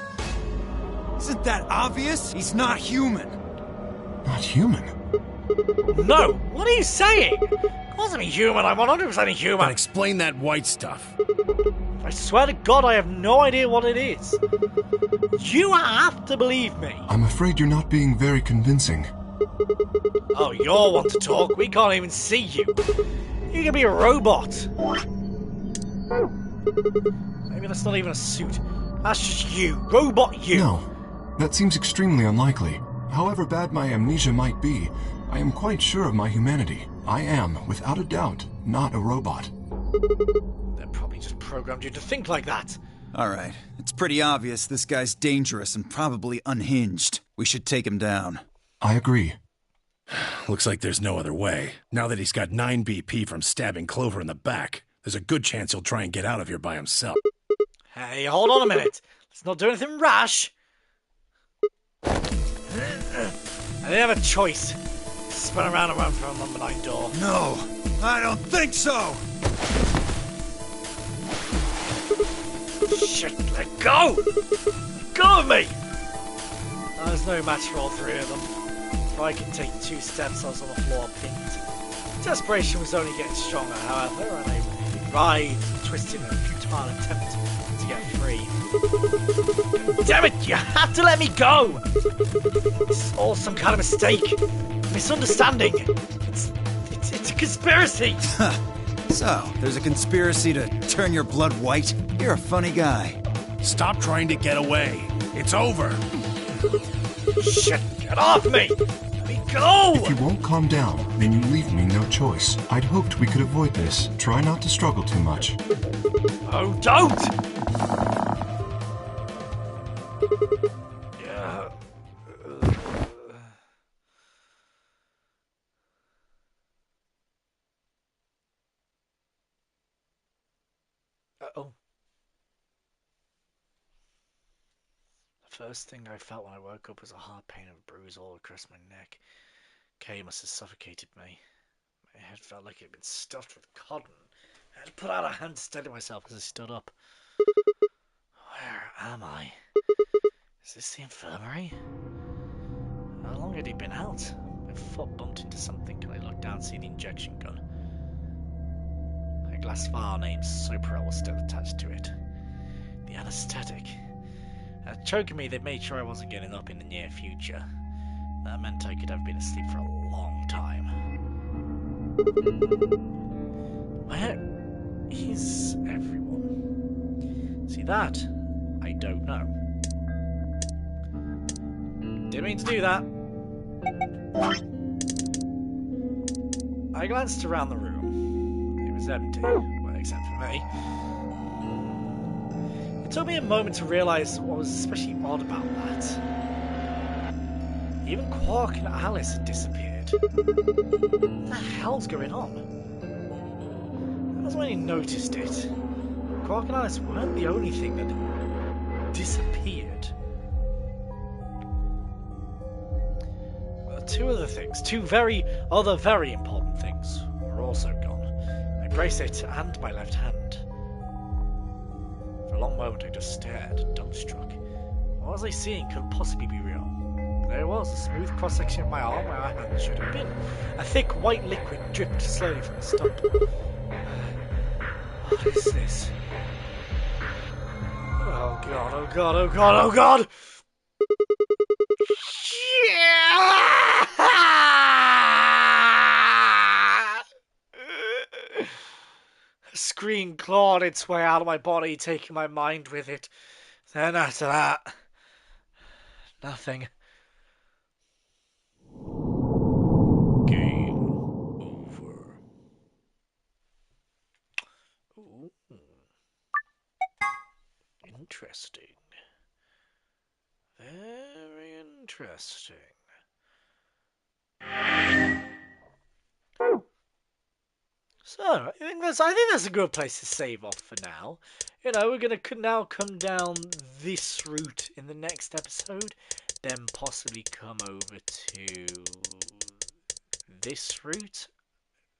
Isn't that obvious? He's not human. Not human? No! What are you saying? Of course I'm human. I'm 100% human. Then explain that white stuff. I swear to God, I have no idea what it is. You have to believe me. I'm afraid you're not being very convincing. Oh, you're one to talk. We can't even see you. You can be a robot. Maybe that's not even a suit. That's just you. Robot you. No, that seems extremely unlikely. However bad my amnesia might be, I am quite sure of my humanity. I am, without a doubt, not a robot. They probably just programmed you to think like that. Alright, it's pretty obvious this guy's dangerous and probably unhinged. We should take him down. I agree. Looks like there's no other way. Now that he's got 9 BP from stabbing Clover in the back, there's a good chance he'll try and get out of here by himself. Hey, hold on a minute. Let's not do anything rash. I didn't have a choice. Spun around and ran for a number 9 door. No, I don't think so! Shit, let go! Let go of me! There's no match for all 3 of them. If I could take 2 steps, I was on the floor pinned. Desperation was only getting stronger, however, and I writhed and twisted in a futile attempt to get free. Damn it, you have to let me go! It's all some kind of mistake. Misunderstanding. It's a conspiracy. So, there's a conspiracy to turn your blood white? You're a funny guy. Stop trying to get away. It's over. Shit, get off me! Let me go! If you won't calm down, then you leave me no choice. I'd hoped we could avoid this. Try not to struggle too much. Oh, don't! Yeah. Uh-oh. The first thing I felt when I woke up was a hard pain and bruise all across my neck. Kay must have suffocated me. My head felt like it had been stuffed with cotton. I had to put out a hand to steady myself as I stood up. Where am I? Is this the infirmary? How long had he been out? My foot bumped into something and I looked down, seeing the injection gun. A glass vial named Soprel was still attached to it. The anesthetic. Choking me, they made sure I wasn't getting up in the near future. That meant I could have been asleep for a long time. Where is everyone? See that? I don't know. Didn't mean to do that. I glanced around the room. It was empty, well, except for me. It took me a moment to realise what was especially odd about that. Even Quark and Alice had disappeared. What the hell's going on? That was when I noticed it. Quark and Alice weren't the only thing that had disappeared. Well, 2 other things, 2 very important things, were also gone. My bracelet and my left hand. For a long moment I just stared, dumbstruck. What was I seeing couldn't possibly be real. There it was, a smooth cross-section of my arm where my hand should have been. A thick white liquid dripped slowly from the stump. What is this? Oh god, oh god, oh god, oh god! A scream clawed its way out of my body, taking my mind with it. Then after that, nothing. Game over. Ooh. Interesting. Very interesting. So, I think that's a good place to save off for now. You know, we're going to now come down this route in the next episode, then possibly come over to this route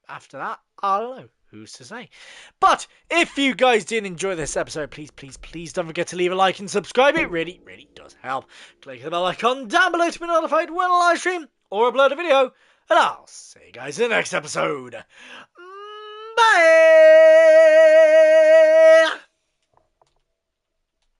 after that. I don't know. Who's to say? But if you guys did enjoy this episode, please don't forget to leave a like and subscribe. It really does help. Click the bell icon down below to be notified when I live stream or upload a video. And I'll see you guys in the next episode. Bye!